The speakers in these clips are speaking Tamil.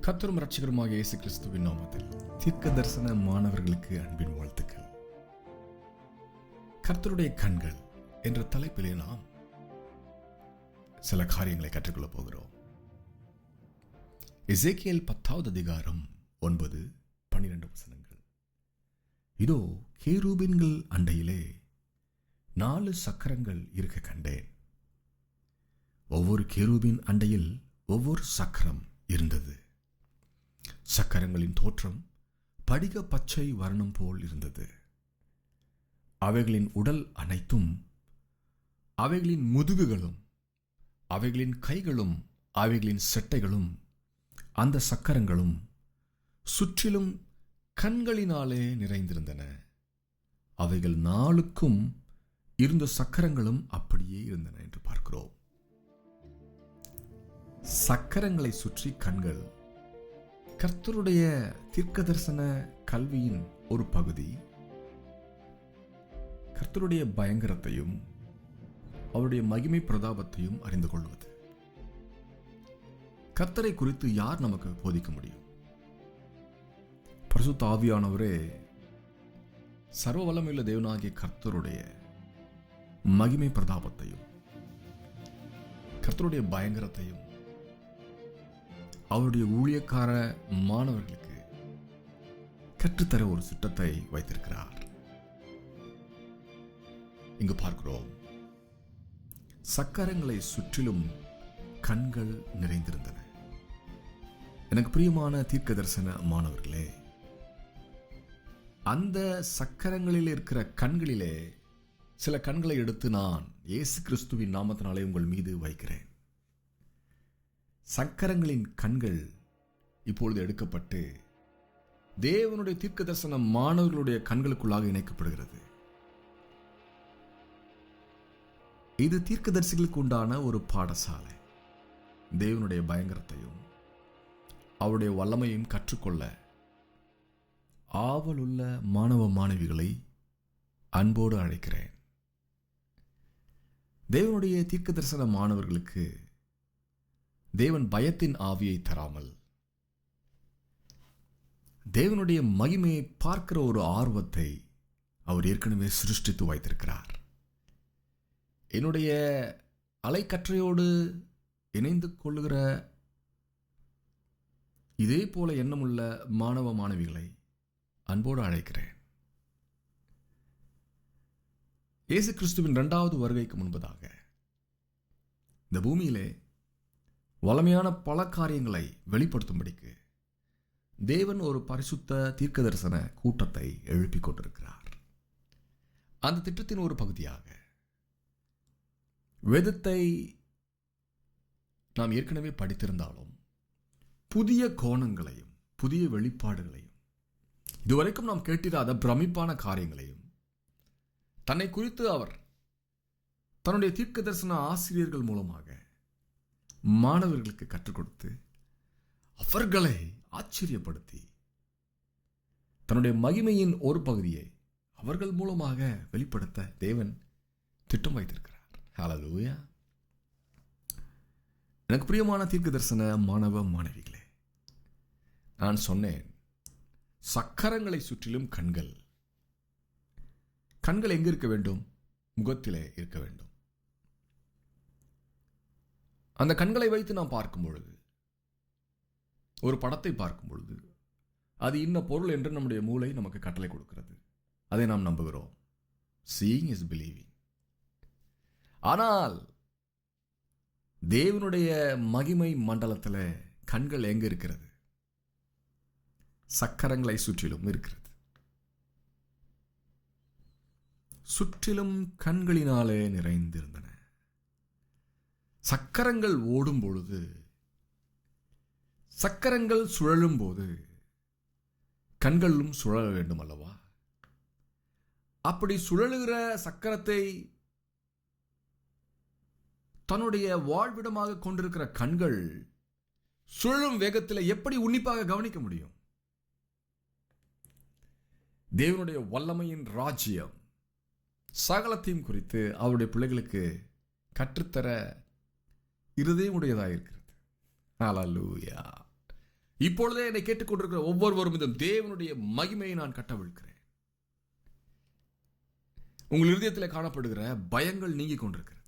கர்த்தரும் இரட்சகருமாக இயேசு கிறிஸ்துவின் நாமத்தில் தீர்க்க தரிசன மாணவர்களுக்கு அன்பின் வாழ்த்துக்கள். கர்த்தருடைய கண்கள் என்ற தலைப்பிலே நாம் சில காரியங்களை கற்றுக்கொள்ளப் போகிறோம். எசேக்கியேல் 10வது அதிகாரம் 9-12 வசனங்கள். இதோ கேருபீன்கள் அண்டையிலே 4 சக்கரங்கள் இருக்க கண்டேன். ஒவ்வொரு கேருபீன் அண்டையில் ஒவ்வொரு சக்கரம் இருந்தது. சக்கரங்களின் தோற்றம் படிக பச்சை வர்ணம் போல் இருந்தது. அவைகளின் உடல் அனைத்தும், அவைகளின் முதுகுகளும், அவைகளின் கைகளும், அவைகளின் செட்டைகளும், அந்த சக்கரங்களும் சுற்றிலும் கண்களினாலே நிறைந்திருந்தன. அவைகள் 4க்கும் இருந்த சக்கரங்களும் அப்படியே இருந்தன என்று பார்க்கிறோம். சக்கரங்களை சுற்றி கண்கள் கர்த்தருடைய தீர்க்க தரிசன கல்வியின் ஒரு பகுதி. கர்த்தருடைய பயங்கரத்தையும் அவருடைய மகிமை பிரதாபத்தையும் அறிந்து கொள்வது. கர்த்தரை குறித்து யார் நமக்கு போதிக்க முடியும்? பரிசுத்த ஆவியானவரே சர்வ வல்லமையுள்ள தேவனாகிய கர்த்தருடைய மகிமை பிரதாபத்தையும் கர்த்தருடைய பயங்கரத்தையும் அவருடைய ஊழியக்கார மாணவர்களுக்கு கற்றுத்தர ஒரு திட்டத்தை வைத்திருக்கிறார். இங்கு பார்க்கிறோம், சக்கரங்களை சுற்றிலும் கண்கள் நிறைந்திருந்தன. எனக்கு பிரியமான தீர்க்க தரிசன மாணவர்களே, அந்த சக்கரங்களில் இருக்கிற கண்களிலே சில கண்களை எடுத்து நான் இயேசு கிறிஸ்துவின் நாமத்தினாலே உங்கள் மீது வைக்கிறேன். சக்கரங்களின் கண்கள் இப்பொழுது எடுக்கப்பட்டு தேவனுடைய தீர்க்க தரிசன மாணவர்களுடைய கண்களுக்குள்ளாக இணைக்கப்படுகிறது. இது தீர்க்கதரிசிகளுக்கு உண்டான ஒரு பாடசாலை. தேவனுடைய பயங்கரத்தையும் அவருடைய வல்லமையும் கற்றுக்கொள்ள ஆவலுள்ள மாணவ மாணவிகளை அன்போடு அழைக்கிறேன். தேவனுடைய தீர்க்க தரிசன மாணவர்களுக்கு தேவன் பயத்தின் ஆவியை தராமல் தேவனுடைய மகிமையை பார்க்கிற ஒரு ஆர்வத்தை அவர் ஏற்கனவே சிருஷ்டித்து வைத்திருக்கிறார். என்னுடைய அலைக்கற்றையோடு இணைந்து கொள்ளுகிற இதே போல எண்ணமுள்ள மாணவ மாணவிகளை அன்போடு அழைக்கிறேன். இயேசு கிறிஸ்துவின் 2வது வருகைக்கு முன்பதாக இந்த பூமியிலே வல்லமையான பல காரியங்களை வெளிப்படுத்தும்படிக்கு தேவன் ஒரு பரிசுத்த தீர்க்க தரிசன கூட்டத்தை எழுப்பிக் கொண்டிருக்கிறார். அந்த திட்டத்தின் ஒரு பகுதியாக வேதத்தை நாம் ஏற்கனவே படித்திருந்தாலும் புதிய கோணங்களையும் புதிய வெளிப்பாடுகளையும் இதுவரைக்கும் நாம் கேட்டிராத பிரமிப்பான காரியங்களையும் தன்னை குறித்து அவர் தன்னுடைய தீர்க்க தரிசன ஆசிரியர்கள் மூலமாக மாணவர்களுக்கு கற்றுக் கொடுத்து அவர்களை ஆச்சரியப்படுத்தி தன்னுடைய மகிமையின் ஒரு பகுதியை அவர்கள் மூலமாக வெளிப்படுத்த தேவன் திட்டம் வைத்திருக்கிறார். ஹல்லேலூயா. எனக்கு பிரியமான தீர்க்க தரிசன மாணவ மாணவிகளே, நான் சொன்னேன், சக்கரங்களை சுற்றிலும் கண்கள். கண்கள் எங்க இருக்க வேண்டும்? முகத்திலே இருக்க வேண்டும். அந்த கண்களை வைத்து நாம் பார்க்கும் பொழுது, ஒரு படத்தை பார்க்கும் பொழுது, அது இன்ன பொருள் என்று நம்முடைய மூளை நமக்கு கட்டளை கொடுக்கிறது. அதை நாம் நம்புகிறோம். Seeing is believing. ஆனால் தேவனுடைய மகிமை மண்டலத்தில் கண்கள் எங்க இருக்கிறது? சக்கரங்களை சுற்றிலும் இருக்கிறது. சுற்றிலும் கண்களினாலே நிறைந்திருந்தன. சக்கரங்கள் ஓடும் பொழுது, சக்கரங்கள் சுழலும் போது கண்களும் சுழல வேண்டும் அல்லவா? அப்படி சுழலுகிற சக்கரத்தை தன்னுடைய வாழ்விடமாக கொண்டிருக்கிற கண்கள் சுழலும் வேகத்தில் எப்படி உன்னிப்பாக கவனிக்க முடியும்? தேவனுடைய வல்லமையின் ராஜ்யம் சகலத்தையும் குறித்து அவருடைய பிள்ளைகளுக்கு கற்றுத்தர இருதயமுடையதாக இருக்கிறது. ஹல்லேலூயா. இப்பொழுதே என்னை கேட்டுக்கொண்டிருக்கிற ஒவ்வொருவரும் மீதும் தேவனுடைய மகிமையை நான் கட்டவிழ்க்கிறேன். உங்கள் இருதயத்தில் காணப்படுகிற பயங்கள் நீங்கிக் கொண்டிருக்கிறது.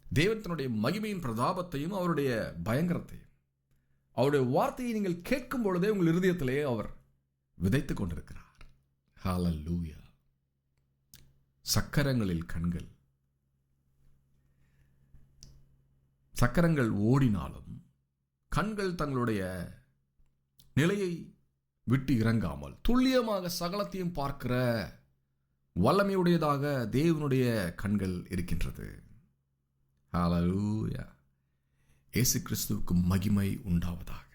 தேவன் தன்னுடைய மகிமையின் பிரதாபத்தையும் அவருடைய பயங்கரத்தையும் அவருடைய வார்த்தையை நீங்கள் கேட்கும் பொழுதே உங்கள் இருதயத்திலே அவர் விதைத்துக் கொண்டிருக்கிறார். ஹல்லேலூயா. சக்கரங்களில் கண்கள். சக்கரங்கள் ஓடினாலும் கண்கள் தங்களுடைய நிலையை விட்டு இறங்காமல் துல்லியமாக சகலத்தையும் பார்க்கிற வல்லமையுடையதாக தேவனுடைய கண்கள் இருக்கின்றது. ஹல்லேலூயா. இயேசு கிறிஸ்துவுக்கு மகிமை உண்டாவதாக.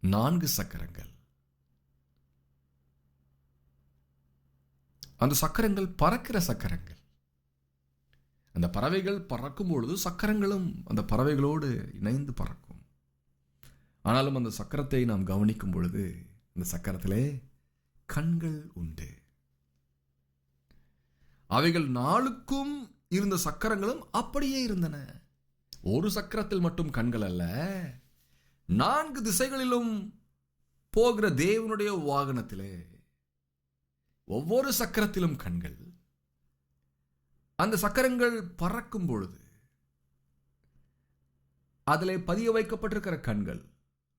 4 சக்கரங்கள். அந்த சக்கரங்கள் பறக்கிற சக்கரங்கள். அந்த பறவைகள் பறக்கும் பொழுது சக்கரங்களும் அந்த பறவைகளோடு இணைந்து பறக்கும். ஆனாலும் அந்த சக்கரத்தை நாம் கவனிக்கும் பொழுது அந்த சக்கரத்திலே கண்கள் உண்டு. அவைகள் 4க்கும் இருந்த சக்கரங்களும் அப்படியே இருந்தன. ஒரு சக்கரத்தில் மட்டும் கண்கள் அல்ல, 4 திசைகளிலும் போகிற தேவனுடைய வாகனத்திலே ஒவ்வொரு சக்கரத்திலும் கண்கள். அந்த சக்கரங்கள் பறக்கும் பொழுது அதிலே பதிய வைக்கப்பட்டிருக்கிற கண்கள்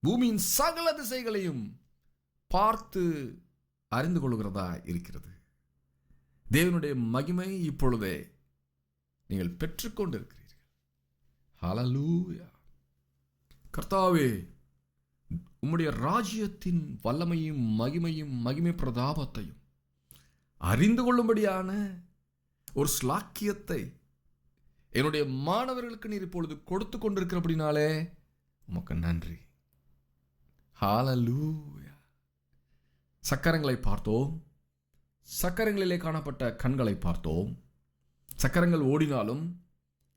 பூமியின் சகல திசைகளையும் பார்த்து அறிந்து கொள்கிறதா இருக்கிறது. தேவனுடைய மகிமை இப்பொழுதே நீங்கள் பெற்றுக்கொண்டிருக்கிறீர்கள். ஹல்லேலூயா. கர்த்தாவே, உம்முடைய ராஜ்யத்தின் வல்லமையும் மகிமையும் மகிமை பிரதாபத்தையும் அறிந்து கொள்ளும்படியான ஒரு ஸ்லாக்கியத்தை என்னுடைய மாணவர்களுக்கு நீர் இப்பொழுது கொடுத்து கொண்டிருக்கிறபடினாலே உமக்கு நன்றி. ஹல்லேலூயா. சக்கரங்களை பார்த்தோம். சக்கரங்களிலே காணப்பட்ட கண்களை பார்த்தோம். சக்கரங்கள் ஓடினாலும்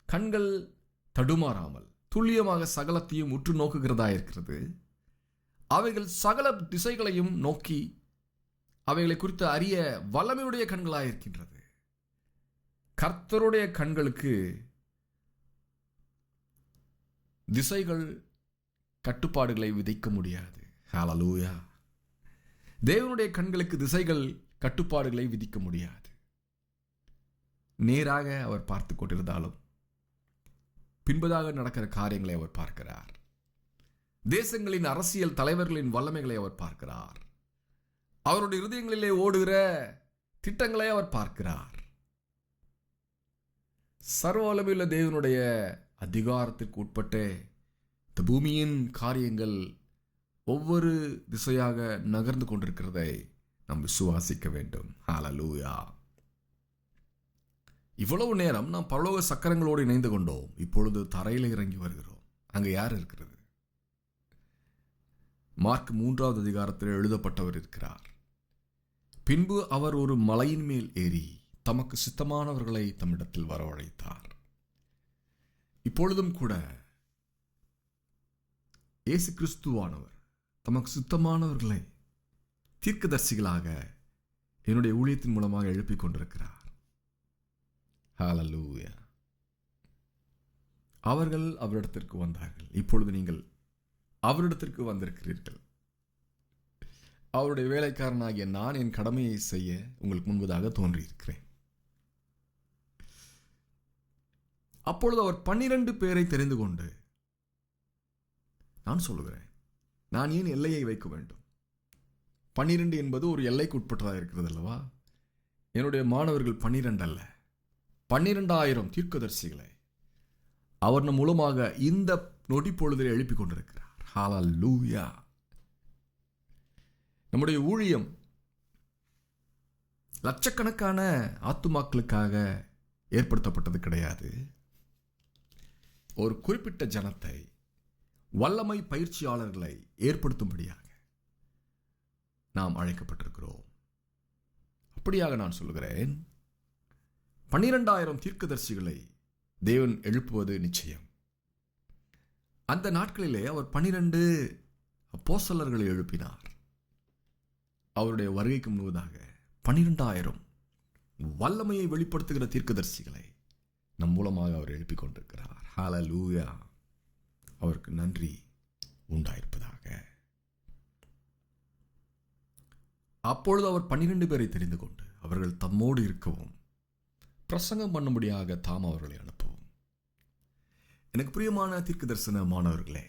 கண்கள் தடுமாறாமல் துல்லியமாக சகலத்தையும் உற்று நோக்குகிறதா இருக்கிறது. அவைகள் சகல திசைகளையும் நோக்கி அவைகளை குறித்து அறிய வல்லமையுடைய கண்களாக இருக்கின்றது. கர்த்தருடைய கண்களுக்கு திசைகள் கட்டுப்பாடுகளை விதிக்க முடியாது. ஹல்லேலூயா. தேவனுடைய கண்களுக்கு திசைகள் கட்டுப்பாடுகளை விதிக்க முடியாது. நேராக அவர் பார்த்து கொண்டிருந்தாலும் பின்பதாக நடக்கிற காரியங்களை அவர் பார்க்கிறார். தேசங்களின் அரசியல் தலைவர்களின் வல்லமைகளை அவர் பார்க்கிறார். அவருடைய இருதயங்களிலே ஓடுகிற திட்டங்களை அவர் பார்க்கிறார். சர்வ வல்லமையுள்ள தேவனுடைய அதிகாரத்திற்கு உட்பட்டே இந்த பூமியின் காரியங்கள் ஒவ்வொரு திசையாக நகர்ந்து கொண்டிருக்கிறதை நாம் விசுவாசிக்க வேண்டும். ஹல்லேலூயா. இவ்வளவு நேரம் நாம் பரலோக சக்கரங்களோடு இணைந்து கொண்டோம். இப்பொழுது தரையில் இறங்கி வருகிறோம். அங்கே யார் இருக்கிறது? மார்க் 3வது அதிகாரத்தில் எழுதப்பட்டவர் இருக்கிறார். பின்பு அவர் ஒரு மலையின் மேல் ஏறி தமக்கு சித்தமானவர்களை தம்மிடத்தில் வரவழைத்தார். இப்பொழுதும் கூட இயேசு கிறிஸ்துவானவர் தமக்கு சித்தமானவர்களை தீர்க்கதரிசிகளாக என்னுடைய ஊழியத்தின் மூலமாக எழுப்பிக் கொண்டிருக்கிறார். ஹல்லேலூயா. அவர்கள் அவரிடத்திற்கு வந்தார்கள். இப்பொழுது நீங்கள் அவரிடத்திற்கு வந்திருக்கிறீர்கள். அவருடைய வேலைக்காரனாகிய நான் என் கடமையை செய்ய உங்களுக்கு முன்பதாக தோன்றியிருக்கிறேன். அப்பொழுது அவர் 12 பேரை தெரிந்து கொண்டு, நான் சொல்லுகிறேன், நான் ஏன் எல்லையை வைக்க வேண்டும்? 12 என்பது ஒரு எல்லைக்கு உட்பட்டதாக இருக்கிறது அல்லவா? என்னுடைய மாணவர்கள் 12 அல்ல, 12,000 தீர்க்கதரிசிகளை அவர் நம் மூலமாக இந்த நொடி பொழுதில் எழுப்பிக் கொண்டிருக்கிறார். ஹல்லேலூயா. நம்முடைய ஊழியம் லட்சக்கணக்கான ஆத்துமாக்களுக்காக ஏற்படுத்தப்பட்டது கிடையாது. ஒரு குறிப்பிட்ட ஜனத்தை, வல்லமை பயிற்சியாளர்களை ஏற்படுத்தும்படியாக நாம் அழைக்கப்பட்டிருக்கிறோம். அப்படியாக நான் சொல்லுகிறேன், 12,000 தீர்க்கதரிசிகளை தேவன் எழுப்புவது நிச்சயம். அந்த நாட்களிலே அவர் 12 அப்போஸ்தலர்களை எழுப்பினார். அவருடைய வருகைக்கு முன்பதாக 12,000 வல்லமையை வெளிப்படுத்துகிற தீர்க்கதரிசிகளை நம் மூலமாக அவர் எழுப்பிக் கொண்டிருக்கிறார். ஹல்லேலூயா. அவருக்கு நன்றி உண்டாயிருப்பதாக. அப்பொழுது அவர் 12 பேரை தெரிந்து கொண்டு அவர்கள் தம்மோடு இருக்கவும் பிரசங்கம் பண்ணும்படியாக தாம் அவர்களை அனுப்பவும். எனக்கு பிரியமான தீர்க்க தரிசன மாணவர்களே,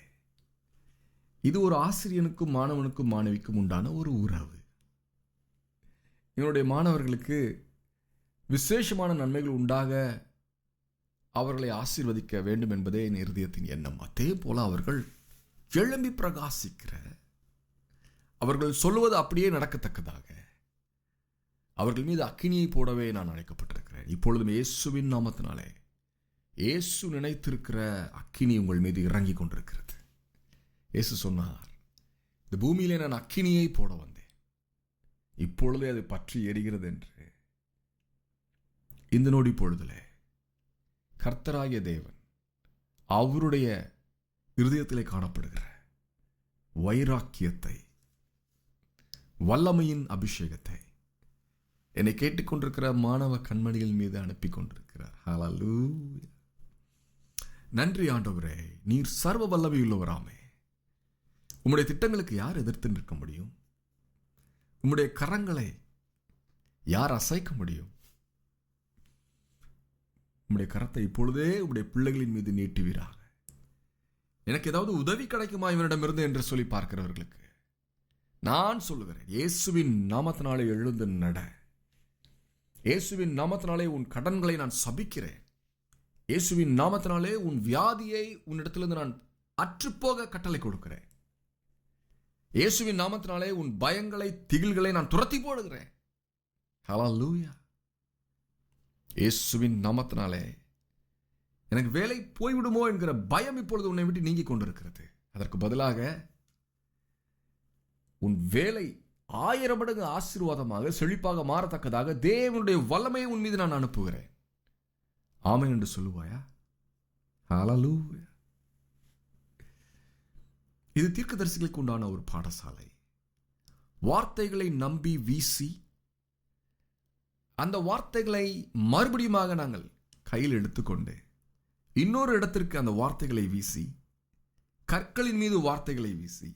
இது ஒரு ஆசிரியனுக்கும் மாணவனுக்கும் மாணவிக்கும் உண்டான ஒரு உறவு. என்னுடைய மாணவர்களுக்கு விசேஷமான நன்மைகள் உண்டாக அவர்களை ஆசீர்வதிக்க வேண்டும் என்பதே என் இருதயத்தின் எண்ணம். அதே போல அவர்கள் எழும்பி பிரகாசிக்கிற, அவர்கள் சொல்லுவது அப்படியே நடக்கத்தக்கதாக அவர்கள் மீது அக்கினியை போடவே நான் அழைக்கப்பட்டிருக்கிறேன். இப்பொழுதும் இயேசுவின் நாமத்தினாலே இயேசு நினைத்திருக்கிற அக்கினி உங்கள் மீது இறங்கி கொண்டிருக்கிறது. இயேசு சொன்னார், இந்த பூமியிலே நான் அக்கினியை போட வந்தேன், இப்பொழுதே அது பற்றி எரிகிறது என்று. இந்த நொடி பொழுதிலே கர்த்தராகிய தேவன் அவருடைய இருதயத்திலே காணப்படுகிற வைராக்கியத்தை, வல்லமையின் அபிஷேகத்தை என்னை கேட்டுக்கொண்டிருக்கிற மாணவ கண்மணிகள் மீது அனுப்பி கொண்டிருக்கிறார். ஹல்லேலூயா. நன்றி ஆண்டவரே, நீர் சர்வ வல்லமையுள்ளவராமே. உம்முடைய திட்டங்களுக்கு யார் எதிர்த்து நிற்க முடியும்? உம்முடைய கரங்களை யார் அசைக்க முடியும்? உம்முடைய கரத்தை இப்பொழுதே உம்முடைய பிள்ளைகளின் மீது நீட்டுவீராக. எனக்கு ஏதாவது உதவி கிடைக்குமா இவனிடமிருந்து என்று சொல்லி பார்க்கிறவர்களுக்கு நான் சொல்லுகிறேன், இயேசுவின் நாமத்தினாலே எழுந்து நட. இயேசுவின் நாமத்தினாலே உன் கடன்களை நான் சபிக்கிறேன். இயேசுவின் நாமத்தினாலே உன் வியாதியை உன்னிடத்திலிருந்து நான் அற்றுப்போக கட்டளை கொடுக்கிறேன். இயேசுவின் நாமத்தினாலே உன் பயங்களை, திகில்களை நான் துரத்தி போடுகிறேன். ஹல்லேலூயா. இயேசுவின் நாமத்தினாலே எனக்கு வேலை போய்விடுமோ என்கிற பயம் இப்பொழுது உன்னை விட்டு நீங்கி கொண்டிருக்கிறது. அதற்கு பதிலாக உன் வேலை 1000 மடங்கு ஆசீர்வாதமாக செழிப்பாக மாறத்தக்கதாக தேவனுடைய வல்லமையை உன் மீது நான் அனுப்புகிறேன். ஆமென் என்று சொல்லுவாயா? ஹல்லேலூயா. இது தீர்க்கதரிசிகளுக்கு உண்டான ஒரு பாடசாலை. வார்த்தைகளை நம்பி வீசி அந்த வார்த்தைகளை மறுபடியுமாக நாங்கள் கையில் எடுத்துக்கொண்டு இன்னொரு இடத்திற்கு அந்த வார்த்தைகளை வீசி, கற்களின் மீது வார்த்தைகளை வீசி,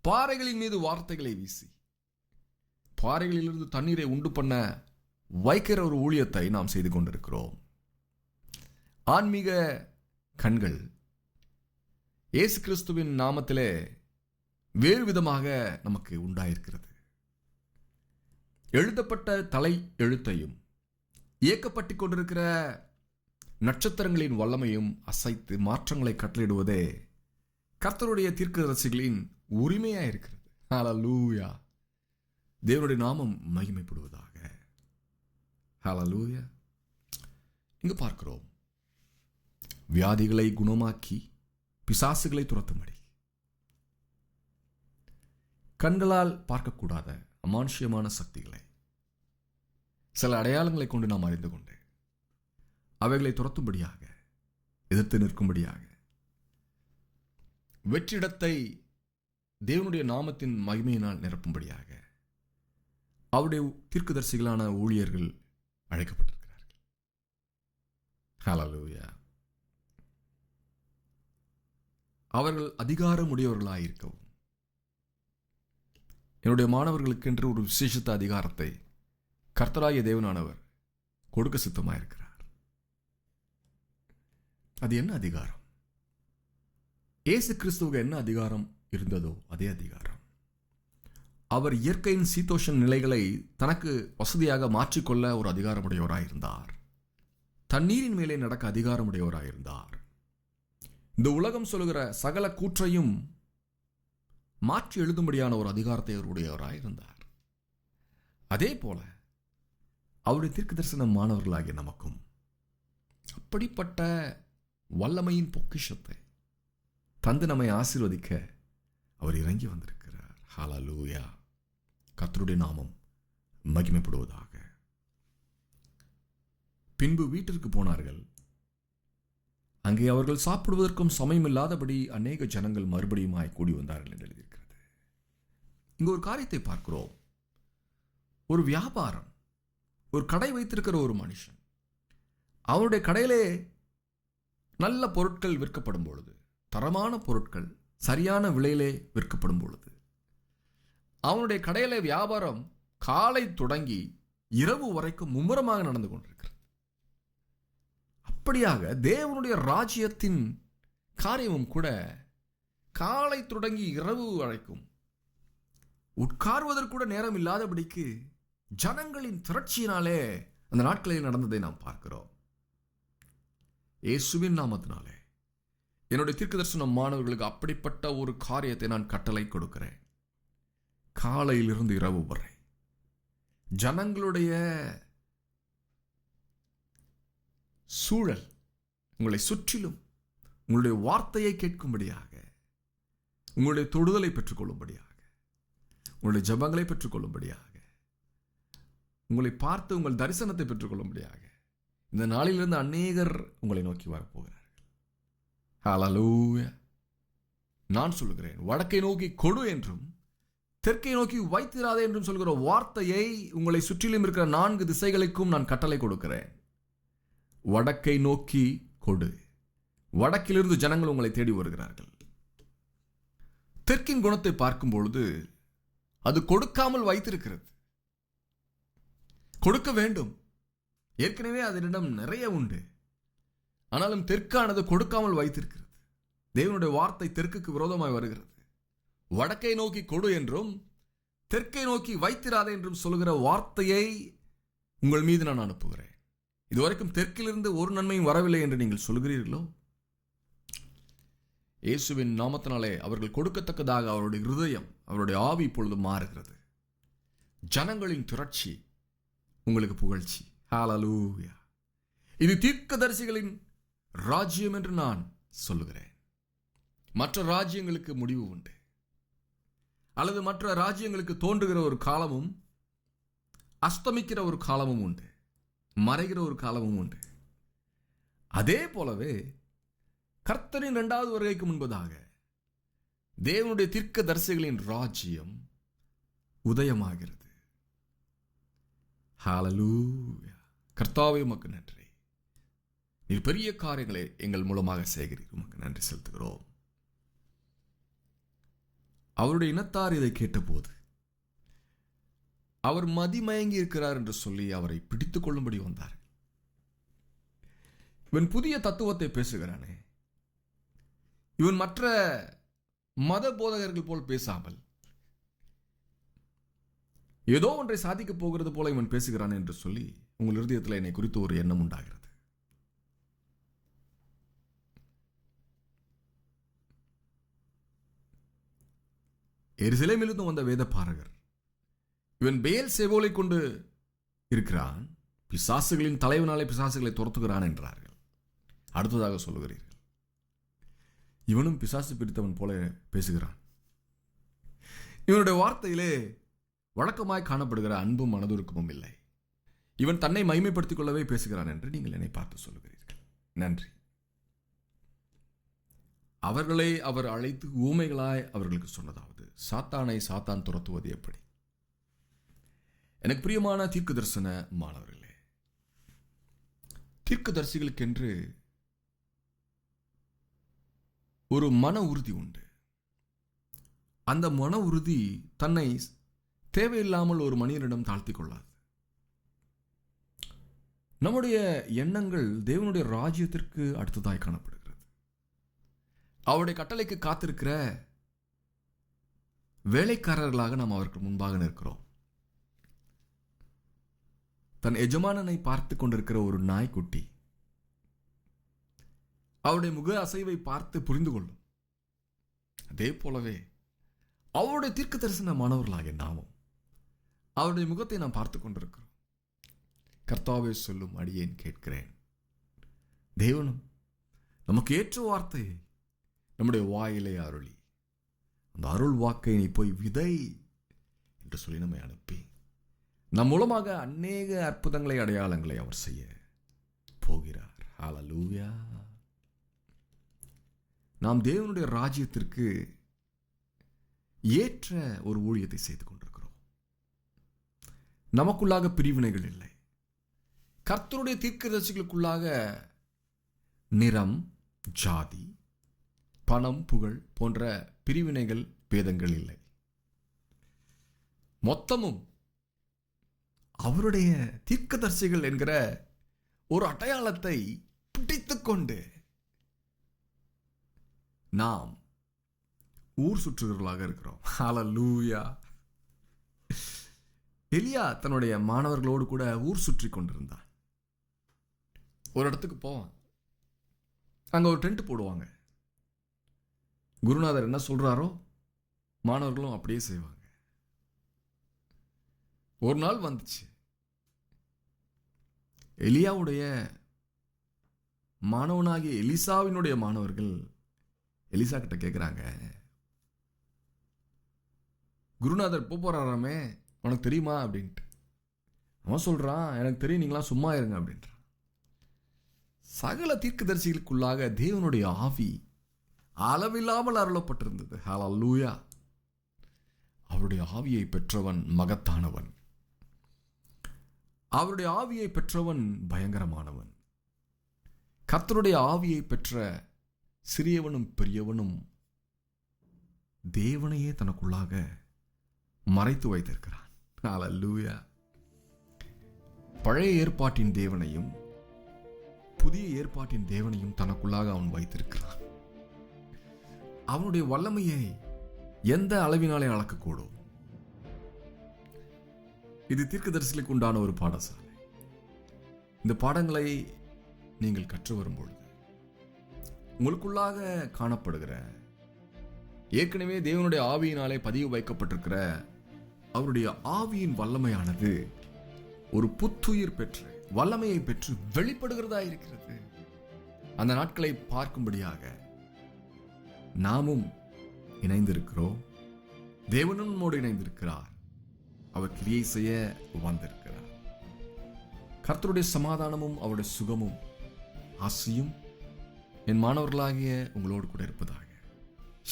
பாறைகளின் மீது வார்த்தைகளை வீசி, பாறைகளிலிருந்து தண்ணீரை உண்டு பண்ண வைக்கிற ஒரு ஊழியத்தை நாம் செய்து கொண்டிருக்கிறோம். ஆன்மீக கண்கள் இயேசு கிறிஸ்துவின் நாமத்திலே வேறு விதமாக நமக்கு உண்டாயிருக்கிறது. எழுதப்பட்ட தலை எழுத்தையும் இயக்கப்பட்டு கொண்டிருக்கிற நட்சத்திரங்களின் வல்லமையும் அசைத்து மாற்றங்களை கட்டளையிடுவதே கர்த்தருடைய தீர்க்கதரிசிகளின் உரிமையாக இருக்கிறது. ஹல்லேலூயா. தேவனுடைய நாமம் மகிமைப்படுவதாக. ஹல்லேலூயா. இங்கு பார்க்கிறோம், வியாதிகளை குணமாக்கி பிசாசுகளை துரத்தும்படி, கண்களால் பார்க்கக்கூடாத அமானுஷ்யமான சக்திகளை சில அடையாளங்களை கொண்டு நாம் அறிந்து கொண்டு அவைகளை துரத்தும்படியாக, எதிர்த்து நிற்கும்படியாக, வெற்றிடத்தை தேவனுடைய நாமத்தின் மகிமையினால் நிரப்பும்படியாக அவருடைய தீர்க்கதரிசிகளான ஊழியர்கள் அழைக்கப்பட்டிருக்கிறார்கள். ஹல்லேலூயா. அவர்கள் அதிகாரமுடையவர்களாயிருக்கவும், என்னுடைய மாணவர்களுக்கென்று ஒரு விசேஷித்த அதிகாரத்தை கர்த்தராகிய தேவனானவர் கொடுக்க சித்தமாயிருக்கிறார். அது என்ன அதிகாரம்? இயேசு கிறிஸ்துவுக்கு என்ன அதிகாரம் இருந்ததோ அதே அதிகாரம். அவர் இயற்கையின் சீதோஷன் நிலைகளை தனக்கு வசதியாக மாற்றிக்கொள்ள ஒரு அதிகாரமுடையவராயிருந்தார். தண்ணீரின் மேலே நடக்க அதிகாரமுடையவராயிருந்தார். இந்த உலகம் சொல்லுகிற சகல கூற்றையும் மாற்றி எழுதும்படியான ஒரு அதிகாரத்தை அவருடையவராயிருந்தார். அதே போல அவருடைய தீர்க்க தரிசன மாணவர்களாகிய நமக்கும் அப்படிப்பட்ட வல்லமையின் பொக்கிஷத்தை தந்து நம்மை ஆசீர்வதிக்க அவர் இறங்கி வந்திருக்கிறார். ஹல்லேலூயா. கர்த்தருடைய நாமம் மகிமைப்படுவதாக. பின்பு வீட்டிற்கு போனார்கள். அங்கே அவர்கள் சாப்பிடுவதற்கும் சமயமில்லாதபடி அநேக ஜனங்கள் மறுபடியுமாய் கூடி வந்தார்கள் என்று எழுதியிருக்கிறது. இங்கு ஒரு காரியத்தை பார்க்கிறோம். ஒரு வியாபாரம், ஒரு கடை வைத்திருக்கிற ஒரு மனுஷன், அவருடைய கடையிலே நல்ல பொருட்கள் விற்கப்படும் பொழுது, தரமான பொருட்கள் சரியான விலையிலே விற்கப்படும் பொழுது அவனுடைய கடையில வியாபாரம் காலை தொடங்கி இரவு வரைக்கும் மும்முரமாக நடந்து கொண்டிருக்கிறது. அப்படியாக தேவனுடைய ராஜ்யத்தின் காரியமும் கூட காலை தொடங்கி இரவு வரைக்கும் உட்கார்வதற்கூட நேரம் இல்லாதபடிக்கு ஜனங்களின் திரட்சியினாலே அந்த நாட்களில் நடந்ததை நாம் பார்க்கிறோம். இயேசுவின் நாமத்தினாலே என்னுடைய தீர்க்கதரிசன மாணவர்களுக்கு அப்படிப்பட்ட ஒரு காரியத்தை நான் கட்டளை கொடுக்கிறேன். காலையிலிருந்து இரவு வரை ஜனங்களுடைய சூழல் உங்களை சுற்றிலும் உங்களுடைய வார்த்தையை கேட்கும்படியாக, உங்களுடைய தொடுதலை பெற்றுக்கொள்ளும்படியாக, உங்களுடைய ஜபங்களை பெற்றுக்கொள்ளும்படியாக, உங்களை பார்த்து உங்கள் தரிசனத்தை பெற்றுக்கொள்ளும்படியாக இந்த நாளிலிருந்து அநேகர் உங்களை நோக்கி வரப்போகிறார்கள். ஹல்லேலூயா. நான் சொல்லுகிறேன், வடக்கை நோக்கி கொடு என்றும் தெற்கை நோக்கி வைத்திராதே என்றும் சொல்கிற வார்த்தையை உங்களை சுற்றிலும் இருக்கிற 4 திசைகளுக்கும் நான் கட்டளை கொடுக்கிறேன். வடக்கை நோக்கி கொடு. வடக்கிலிருந்து ஜனங்கள் உங்களை தேடி வருகிறார்கள். தெற்கின் குணத்தை பார்க்கும் பொழுது அது கொடுக்காமல் வைத்திருக்கிறது. கொடுக்க வேண்டும், ஏற்கனவே அதனிடம் நிறைய உண்டு. ஆனாலும் தெற்கானது கொடுக்காமல் வைத்திருக்கிறது. தேவனுடைய வார்த்தை தெற்குக்கு விரோதமாய் வருகிறது. வடக்கை நோக்கி கொடு என்றும் தெற்கை நோக்கி வைத்திராதே என்றும் சொல்கிற வார்த்தையை உங்கள் மீது நான் அனுப்புகிறேன். இதுவரைக்கும் தெற்கிலிருந்து ஒரு நன்மையும் வரவில்லை என்று நீங்கள் சொல்கிறீர்களோ? இயேசுவின் நாமத்தினாலே அவர்கள் கொடுக்கத்தக்கதாக அவருடைய இருதயம், அவருடைய ஆவி இப்பொழுது மாறுகிறது. ஜனங்களின் திரட்சி உங்களுக்கு புகழ்ச்சி. ஹல்லேலூயா. இது தீர்க்கதரிசிகளின் ராஜ்யம் என்று நான் சொல்லுகிறேன். மற்ற ராஜ்யங்களுக்கு முடிவு உண்டு, அல்லது மற்ற ராஜ்யங்களுக்கு தோன்றுகிற ஒரு காலமும் அஸ்தமிக்கிற ஒரு காலமும் உண்டு, மறைகிற ஒரு காலமும் உண்டு. அதே போலவே கர்த்தரின் 2வது வருகைக்கு முன்பதாக தேவனுடைய தீர்க்கதரிசிகளின் ராஜ்யம் உதயமாகிறது. ஹல்லேலூயா. கர்த்தாவே உமக்கு நன்றி. நீர் பெரிய காரியங்களை எங்கள் மூலமாக செய்கிறீர். உமக்கு நன்றி செலுத்துகிறோம். அவருடைய இனத்தார் இதை கேட்டபோது அவர் மதிமயங்கி இருக்கிறார் என்று சொல்லி அவரை பிடித்துக் கொள்ளும்படி வந்தார். இவன் புதிய தத்துவத்தை பேசுகிறானே, இவன் மற்ற மத போதகர்கள் போல் பேசாமல் ஏதோ ஒன்றை சாதிக்கப் போகிறது போல இவன் பேசுகிறான் என்று சொல்லி உங்கள் இருதயத்தில் என்னை குறித்து ஒரு எண்ணம் உண்டாகிறது. எருசலேமிலிருந்து வந்த வேத பாரகர் இவன் பெயல் செபோலை கொண்டு இருக்கிறான், பிசாசுகளின் தலைவனாலே பிசாசுகளை துரத்துகிறான் என்றார்கள். அடுத்ததாக சொல்லுகிறீர்கள், இவனும் பிசாசு பிடித்தவன் போல பேசுகிறான். இவனுடைய வார்த்தையிலே வழக்கமாய் காணப்படுகிற அன்பும் மனதுருக்கமும் இல்லை. இவன் தன்னை மகிமைப்படுத்திக் கொள்ளவே பேசுகிறான் என்று நீங்கள் என்னை பார்த்து சொல்லுகிறீர்கள். நன்றி. அவர்களை அவர் அழைத்து ஊமைகளாய் அவர்களுக்கு சொன்னதாவது, சாத்தானை சாத்தான் துரத்துவது எப்படி? எனக்கு பிரியமான தீர்க்க தரிசன மாணவர்களே, தீர்க்கதரிசிகளுக்கென்று ஒரு மன உறுதி உண்டு. அந்த மன உறுதி தன்னை தேவையில்லாமல் ஒரு மனிதனிடம் தாழ்த்திக் கொள்ளாது. நம்முடைய எண்ணங்கள் தேவனுடைய ராஜ்யத்திற்கு அடுத்ததாய் காணப்படுகிறது. அவருடைய கட்டளைக்கு காத்திருக்கிற வேலைக்காரர்களாக நாம் அவருக்கு முன்பாக நிற்கிறோம். தன் எஜமானனை பார்த்து கொண்டிருக்கிற ஒரு நாய்க்குட்டி அவருடைய முக அசைவை பார்த்து புரிந்து கொள்ளும். அதே போலவே அவருடைய தீர்க்க தரிசன மாணவர்களாகிய நாமும் அவருடைய முகத்தை நாம் பார்த்து கொண்டிருக்கிறோம். கர்த்தாவே சொல்லும் அடியேன் கேட்கிறேன். தேவனும் நமக்கு ஏற்ற வார்த்தையை நம்முடைய வாயிலே அருளி அந்த அருள் வாக்கை நீ போய் விதை என்று சொல்லி நம்மை அனுப்பி நம் மூலமாக அநேக அற்புதங்களை அடையாளங்களை அவர் செய்ய போகிறார். ஹல்லேலூயா. நாம் தேவனுடைய ராஜ்யத்திற்கு ஏற்ற ஒரு ஊழியத்தை செய்து கொண்டிருக்கிறோம். நமக்குள்ளாக பிரிவினைகள் இல்லை. கர்த்தருடைய தீர்க்கதரிசிகளுக்குள்ளாக நிறம், ஜாதி, பணம், புகழ் போன்ற பிரிவினைகள், பேதங்கள் இல்லை. மொத்தமும் அவருடைய தீர்க்கதரிசிகள் என்கிற ஒரு அடையாளத்தை பிடித்துக்கொண்டு நாம் ஊர் சுற்றுகிறவர்களாக இருக்கிறோம். ஹல்லேலூயா. எலியா தன்னுடைய மாணவர்களோடு கூட ஊர் சுற்றி கொண்டிருந்தான். ஒரு இடத்துக்கு போவான், அங்க ஒரு டென்ட் போடுவாங்க. குருநாதர் என்ன சொல்றாரோ மாணவர்களும் அப்படியே செய்வாங்க. ஒரு நாள் வந்துச்சு, எலியாவுடைய மாணவனாகிய எலிசாவினுடைய மாணவர்கள் எலிசா கிட்ட கேட்குறாங்க, குருநாதர் போறாராமே, உனக்கு தெரியுமா அப்படின்ட்டு. அவன் சொல்றான், எனக்கு தெரியும், நீங்களாம் சும்மா இருங்க அப்படின்றான். சகல தீர்க்கதரிசிகளுக்குள்ளாக தேவனுடைய ஆவி அளவில்லாமல் அருளப்பட்டிருந்தது. ஹல்லேலூயா. அவருடைய ஆவியை பெற்றவன் மகத்தானவன். அவருடைய ஆவியை பெற்றவன் பயங்கரமானவன். கர்த்தருடைய ஆவியை பெற்ற சிறியவனும் பெரியவனும் தேவனையே தனக்குள்ளாக மறைத்து வைத்திருக்கிறான். ஹல்லேலூயா. பழைய ஏற்பாட்டின் தேவனையும் புதிய ஏற்பாட்டின் தேவனையும் தனக்குள்ளாக அவன் வைத்திருக்கிறான். அவனுடைய வல்லமையை எந்த அளவினாலே அளக்கக்கூடும்? இது தீர்க்கதரிசிகளுக்கு உண்டான ஒரு பாடசாலை. இந்த பாடங்களை நீங்கள் கற்று வரும்பொழுது உங்களுக்குள்ளாக காணப்படுகிற, ஏற்கனவே தேவனுடைய ஆவியினாலே பதிவு வைக்கப்பட்டிருக்கிற அவருடைய ஆவியின் வல்லமையானது ஒரு புத்துயிர் பெற்று வல்லமையை பெற்று வெளிப்படுகிறதா இருக்கிறது. அந்த நாட்களை பார்க்கும்படியாக நாமும் இணைந்திருக்கிறோம். தேவனும் நம்மோடு இணைந்திருக்கிறார். அவர் கிரியை செய்ய வந்திருக்கிறார். கர்த்தருடைய சமாதானமும் அவருடைய சுகமும் ஆசியும் என் மாணவர்களாகிய உங்களோடு கூட இருப்பதாக.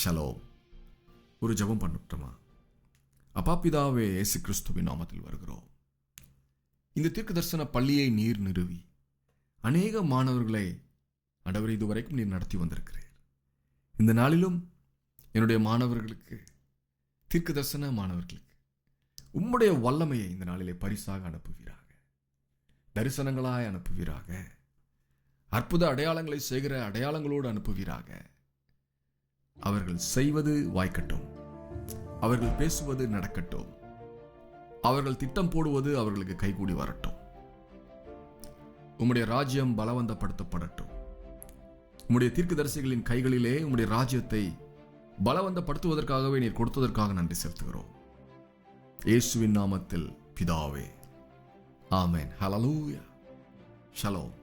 ஷலோம். ஒரு ஜெபம் பண்ணட்டுமா? அப்பா பிதாவே, இயேசு கிறிஸ்துவின் நாமத்தில் வருகிறோம். இந்த தீர்க்க தரிசன பள்ளியை நீர் நிறுவி அநேக மாணவர்களை ஆண்டவரே இதுவரைக்கும் நீர் நடத்தி வந்திருக்கிறீர். இந்த நாளிலும் என்னுடைய மாணவர்களுக்கு, தீர்க்க தரிசன மாணவர்களுக்கு உம்முடைய வல்லமையை இந்த நாளிலே பரிசாக அனுப்புவீராக. தரிசனங்களாய் அனுப்புவீராக. அற்புத அடையாளங்களை செய்கிற அடையாளங்களோடு அனுப்புவீராக. அவர்கள் செய்வது வாய்க்கட்டும், அவர்கள் பேசுவது நடக்கட்டும், அவர்கள் திட்டம் போடுவது அவர்களுக்கு கைகூடி வரட்டும். உம்முடைய ராஜ்யம் பலவந்தப்படுத்தப்படட்டும். உம்முடைய தீர்க்கதரிசிகளின் கைகளிலே உம்முடைய ராஜ்யத்தை பலவந்தப்படுத்துவதற்காகவே நீர் கொடுத்ததற்காக நன்றி செலுத்துகிறோம். இயேசுவின் நாமத்தில் பிதாவே, ஆமென். ஹல்லேலூயா. ஷலோம்.